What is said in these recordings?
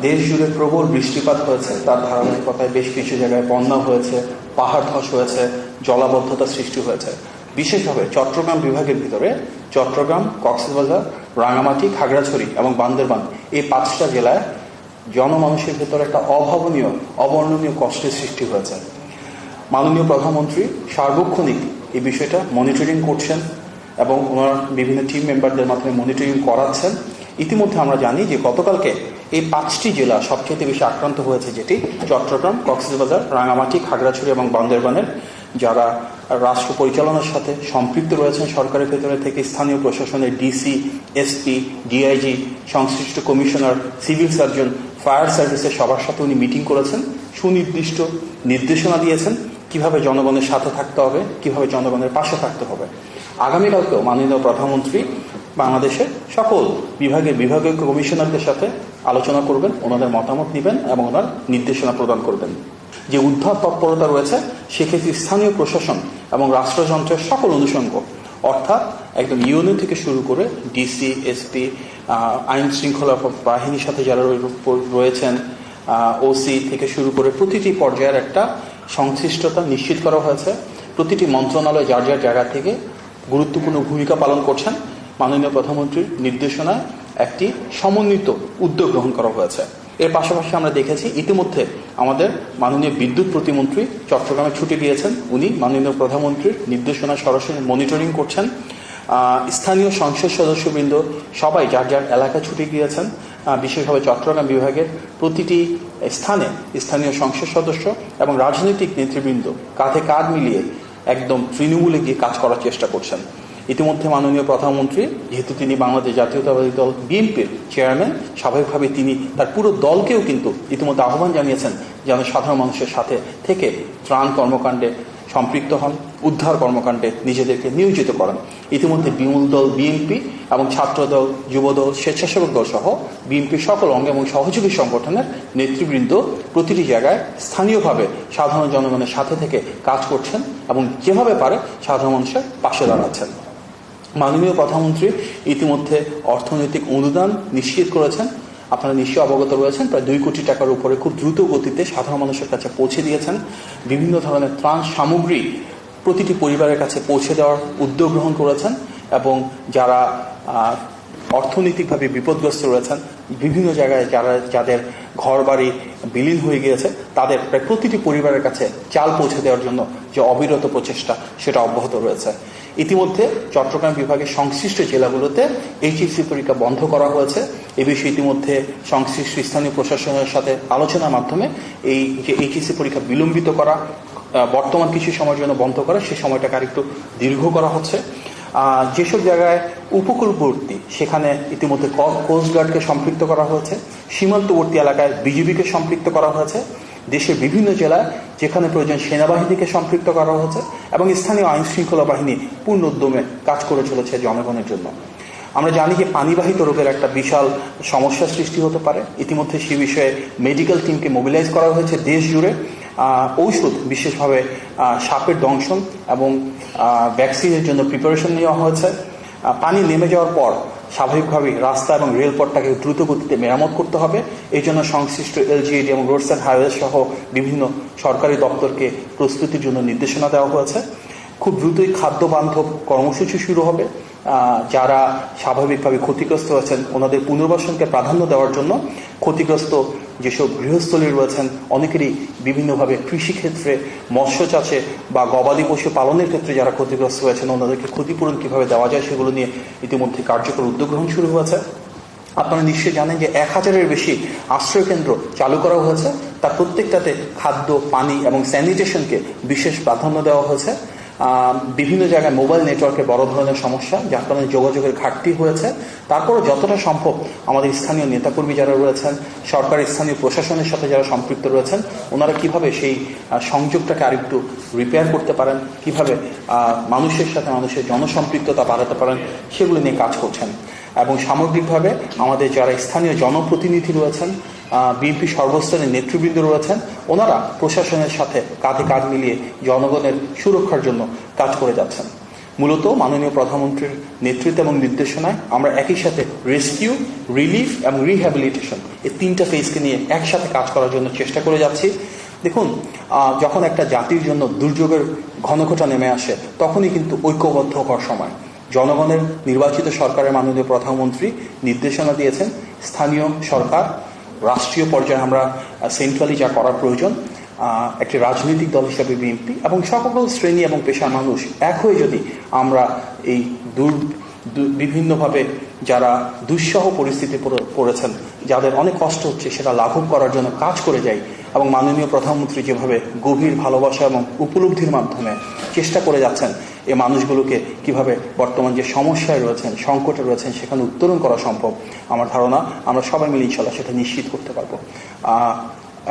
দেশ জুড়ে প্রবল বৃষ্টিপাত হয়েছে, তার ধারাবাহিকতায় বেশ কিছু জায়গায় বন্যা হয়েছে, পাহাড় ধস হয়েছে, জলাবদ্ধতা সৃষ্টি হয়েছে। বিশেষভাবে চট্টগ্রাম বিভাগের ভিতরে চট্টগ্রাম, কক্সবাজার, রাঙামাটি, খাগড়াছড়ি এবং বান্দরবান এই 5টা জেলায় জনমানুষের ভেতরে একটা অভাবনীয়, অবর্ণনীয় কষ্টের সৃষ্টি হয়েছে। মাননীয় প্রধানমন্ত্রী সার্বক্ষণিক এই বিষয়টা মনিটরিং করছেন এবং ওনার বিভিন্ন টিম মেম্বারদের মাধ্যমে মনিটরিং করাচ্ছেন। ইতিমধ্যে আমরা জানি যে গতকালকে এই 5টি জেলা সবচেয়ে বেশি আক্রান্ত হয়েছে, যেটি চট্টগ্রাম, কক্সবাজার, রাঙামাটি, খাগড়াছড়ি এবং বান্দরবানের যারা রাষ্ট্র পরিচালনার সাথে সম্পৃক্ত রয়েছেন সরকারের ভেতরে থেকে স্থানীয় প্রশাসনের ডিসি, এসপি, ডিআইজি, সংশ্লিষ্ট কমিশনার, সিভিল সার্জন, ফায়ার সার্ভিসের সবার সাথে উনি মিটিং করেছেন, সুনির্দিষ্ট নির্দেশনা দিয়েছেন কিভাবে জনগণের সাথে থাকতে হবে, কিভাবে জনগণের পাশে থাকতে হবে। আগামীকালকেও মাননীয় প্রধানমন্ত্রী বাংলাদেশের সকল বিভাগীয় কমিশনারদের সাথে আলোচনা করবেন, ওনাদের মতামত নেবেন এবং ওনার নির্দেশনা প্রদান করবেন। যে উদ্ধার তৎপরতা রয়েছে সেক্ষেত্রে স্থানীয় প্রশাসন এবং রাষ্ট্রযন্ত্রের সকল অনুষঙ্গ, অর্থাৎ একদম ইউনিয়ন থেকে শুরু করে ডিসি, এসপি, আইন শৃঙ্খলা বাহিনীর সাথে যারা রয়েছেন, ওসি থেকে শুরু করে প্রতিটি পর্যায়ের একটা সংশ্লিষ্টতা নিশ্চিত করা হয়েছে। প্রতিটি মন্ত্রণালয় যার যার জায়গা থেকে গুরুত্বপূর্ণ ভূমিকা পালন করছেন। মাননীয় প্রধানমন্ত্রীর নির্দেশনায় একটি সমন্বিত উদ্যোগ গ্রহণ করা হয়েছে। এর পাশাপাশি আমরা দেখেছি ইতিমধ্যে আমাদের মাননীয় বিদ্যুৎ প্রতিমন্ত্রী চট্টগ্রামে ছুটি দিয়েছেন। উনি মাননীয় প্রধানমন্ত্রীর নির্দেশনা সরাসরি মনিটরিং করছেন। স্থানীয় সংসদ সদস্যবৃন্দ সবাই যার যার এলাকায় ছুটি গিয়েছেন। বিশেষভাবে চট্টগ্রাম বিভাগের প্রতিটি স্থানে স্থানীয় সংসদ সদস্য এবং রাজনৈতিক নেতৃবৃন্দ কাঁধে কাঁধ মিলিয়ে একদম তৃণমূলে গিয়ে কাজ করার চেষ্টা করছেন। ইতিমধ্যে মাননীয় প্রধানমন্ত্রী, যেহেতু তিনি বাংলাদেশ জাতীয়তাবাদী দল বিএনপির চেয়ারম্যান, স্বাভাবিকভাবে তিনি তার পুরো দলকেও কিন্তু ইতিমধ্যে আহ্বান জানিয়েছেন যেন সাধারণ মানুষের সাথে থেকে ত্রাণ কর্মকাণ্ডে সম্পৃক্ত হন, উদ্ধার কর্মকাণ্ডে নিজেদেরকে নিয়োজিত করেন। ইতিমধ্যে বিমূল দল বিএনপি এবং ছাত্রদল, যুবদল, স্বেচ্ছাসেবক দল সহ বিএনপির সকল অঙ্গ এবং সহযোগী সংগঠনের নেতৃবৃন্দ প্রতিটি জায়গায় স্থানীয়ভাবে সাধারণ জনগণের সাথে থেকে কাজ করছেন এবং যেভাবে পারে সাধারণ মানুষের পাশে দাঁড়াচ্ছেন। মাননীয় প্রধানমন্ত্রী ইতিমধ্যে অর্থনৈতিক অনুদান নিশ্চিত করেছেন। আপনারা নিশ্চয়ই অবগত রয়েছেন, প্রায় 2 কোটি টাকার উপরে খুব দ্রুত গতিতে সাধারণ মানুষের কাছে পৌঁছে দিয়েছেন। বিভিন্ন ধরনের ত্রাণ সামগ্রী প্রতিটি পরিবারের কাছে পৌঁছে দেওয়ার উদ্যোগ গ্রহণ করেছেন এবং যারা অর্থনৈতিকভাবে বিপদগ্রস্ত রয়েছেন, বিভিন্ন জায়গায় যাদের ঘর বাড়ি বিলীন হয়ে গিয়েছে, তাদের প্রায় প্রতিটি পরিবারের কাছে চাল পৌঁছে দেওয়ার জন্য যে অবিরত প্রচেষ্টা সেটা অব্যাহত রয়েছে। ইতিমধ্যে চট্টগ্রাম বিভাগের সংশ্লিষ্ট জেলাগুলোতে এইচএসসি পরীক্ষা বন্ধ করা হয়েছে। এ বিষয়ে ইতিমধ্যে সংশ্লিষ্ট স্থানীয় প্রশাসনের সাথে আলোচনার মাধ্যমে এই যে এইচএসসি পরীক্ষা বিলম্বিত করা, বর্তমান কিছু সময়ের জন্য বন্ধ করা, সেই সময়টাকে আরেকটু দীর্ঘ করা হচ্ছে। যেসব জায়গায় উপকূলবর্তী সেখানে ইতিমধ্যে কোস্টগার্ডকে সম্পৃক্ত করা হয়েছে, সীমান্তবর্তী এলাকায় বিজিবিকে সম্পৃক্ত করা হয়েছে, দেশের বিভিন্ন জেলায় যেখানে প্রয়োজন সেনাবাহিনীকে সম্পৃক্ত করা হয়েছে এবং স্থানীয় আইন শৃঙ্খলা বাহিনী পূর্ণ উদ্যমে কাজ করে চলেছে জনগণের জন্য। আমরা জানি যে পানিবাহিত রোগের একটা বিশাল সমস্যার সৃষ্টি হতে পারে। ইতিমধ্যে সে বিষয়ে মেডিকেল টিমকে মোবিলাইজ করা হয়েছে দেশ জুড়ে। ঔষধ, বিশেষভাবে সাপের দংশন এবং ভ্যাকসিনের জন্য প্রিপারেশন নেওয়া হয়েছে। পানি নেমে যাওয়ার পর স্বাভাবিকভাবেই রাস্তা এবং রেলপথটাকে দ্রুত গতিতে মেরামত করতে হবে। এই জন্য সংশ্লিষ্ট এলজিইডি এবং রোডস অ্যান্ড হাইওয়ে সহ বিভিন্ন সরকারি দপ্তরকে প্রস্তুতির জন্য নির্দেশনা দেওয়া হয়েছে। খুব দ্রুতই খাদ্য বান্ধব কর্মসূচি শুরু হবে। যারা স্বাভাবিকভাবে ক্ষতিগ্রস্ত হয়েছেন ওনাদের পুনর্বাসনকে প্রাধান্য দেওয়ার জন্য ক্ষতিগ্রস্ত যেসব গৃহস্থলী রয়েছেন, অনেকেরই বিভিন্নভাবে কৃষিক্ষেত্রে, মৎস্য চাষে বা গবাদি পশু পালনের ক্ষেত্রে যারা ক্ষতিগ্রস্ত হয়েছেন ওনাদেরকে ক্ষতিপূরণ কিভাবে দেওয়া যায় সেগুলো নিয়ে ইতিমধ্যে কার্যকর উদ্যোগ গ্রহণ শুরু হয়েছে। আপনারা নিশ্চয়ই জানেন যে 1000-এর বেশি আশ্রয় কেন্দ্র চালু করা হয়েছে। তার প্রত্যেকটাতে খাদ্য, পানি এবং স্যানিটেশনকে বিশেষ প্রাধান্য দেওয়া হয়েছে। বিভিন্ন জায়গায় মোবাইল নেটওয়ার্কে বড় ধরনের সমস্যা, যার কারণে যোগাযোগের ঘাটতি হয়েছে। তারপরে যতটা সম্ভব আমাদের স্থানীয় নেতাকর্মী যারা রয়েছেন, সরকারি স্থানীয় প্রশাসনের সাথে যারা সম্পৃক্ত রয়েছেন, ওনারা কিভাবে সেই সংযোগটাকে আরেকটু রিপেয়ার করতে পারেন, কিভাবে মানুষের সাথে মানুষের জনসম্পৃক্ততা বাড়াতে পারেন, সেগুলো নিয়ে কাজ করছেন। এবং সামগ্রিকভাবে আমাদের যারা স্থানীয় জনপ্রতিনিধি রয়েছেন, বিএনপি সর্বস্তরের নেতৃবৃন্দ রয়েছেন, ওনারা প্রশাসনের সাথে কাঁধে কাঁধ মিলিয়ে জনগণের সুরক্ষার জন্য কাজ করে যাচ্ছেন। মূলত মাননীয় প্রধানমন্ত্রীর নেতৃত্ব এবং নির্দেশনায় আমরা একই সাথে রেস্কিউ, রিলিফ এবং রিহ্যাবিলিটেশন এই 3টা ফেজকে নিয়ে একসাথে কাজ করার জন্য চেষ্টা করে যাচ্ছি। দেখুন, যখন একটা জাতির জন্য দুর্যোগের ঘনঘটা নেমে আসে তখনই কিন্তু ঐক্যবদ্ধ হওয়ার সময়। জনগণের নির্বাচিত সরকারের মাননীয় প্রধানমন্ত্রী নির্দেশনা দিয়েছেন, স্থানীয় সরকার, রাষ্ট্রীয় পর্যায়ে আমরা সেন্ট্রালি যা করার প্রয়োজন, একটি রাজনৈতিক দল হিসাবে বিএনপি এবং সকল শ্রেণী এবং পেশার মানুষ এক হয়ে যদি আমরা এই বিভিন্নভাবে যারা দুঃসহ পরিস্থিতি পড়েছেন, যাদের অনেক কষ্ট হচ্ছে, সেটা লাঘব করার জন্য কাজ করে যাই এবং মাননীয় প্রধানমন্ত্রী যেভাবে গভীর ভালোবাসা এবং উপলব্ধির মাধ্যমে চেষ্টা করে যাচ্ছেন এই মানুষগুলোকে কিভাবে বর্তমান যে সমস্যায় রয়েছেন, সংকটে রয়েছেন, সেখানে উত্তরণ করা সম্ভব, আমার ধারণা আমরা সবাই মিলে ইনশাল্লাহ সেটা নিশ্চিত করতে পারবো।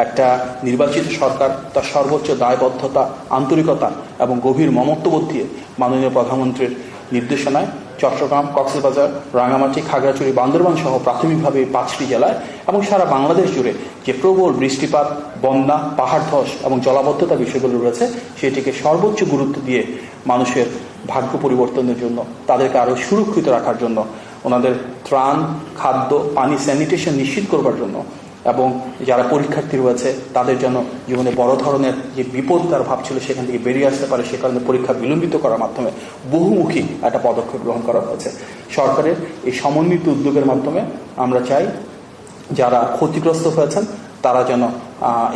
একটা নির্বাচিত সরকার তার সর্বোচ্চ দায়বদ্ধতা, আন্তরিকতা এবং গভীর মমত্ববোধ দিয়ে মাননীয় প্রধানমন্ত্রীর নির্দেশনায় চট্টগ্রাম, কক্সবাজার, রাঙামাটি, খাগড়াছড়ি, বান্দরবান সহ প্রাথমিকভাবে 5টি জেলায় এবং সারা বাংলাদেশ জুড়ে যে প্রবল বৃষ্টিপাত, বন্যা, পাহাড় ধস এবং জলাবদ্ধতা বিষয়গুলো রয়েছে সেটিকে সর্বোচ্চ গুরুত্ব দিয়ে মানুষের ভাগ্য পরিবর্তনের জন্য, তাদেরকে আরও সুরক্ষিত রাখার জন্য, ওনাদের ত্রাণ, খাদ্য, পানি, স্যানিটেশন নিশ্চিত করবার জন্য এবং যারা পরীক্ষার্থী রয়েছে তাদের জন্য জীবনে বড় ধরনের যে বিপদ তার ভাবছিল সেখান থেকে বেরিয়ে আসতে পারে, সে কারণে পরীক্ষা বিলম্বিত করার মাধ্যমে বহুমুখী একটা পদক্ষেপ গ্রহণ করা হয়েছে। সরকারের এই সমন্বিত উদ্যোগের মাধ্যমে আমরা চাই যারা ক্ষতিগ্রস্ত হয়েছেন তারা যেন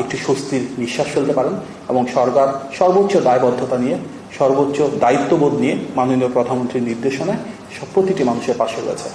একটু স্বস্তির নিঃশ্বাস ফেলতে পারেন এবং সরকার সর্বোচ্চ দায়বদ্ধতা নিয়ে, সর্বোচ্চ দায়িত্ববোধ নিয়ে মাননীয় প্রধানমন্ত্রীর নির্দেশনায় প্রতিটি মানুষের পাশে রয়েছে।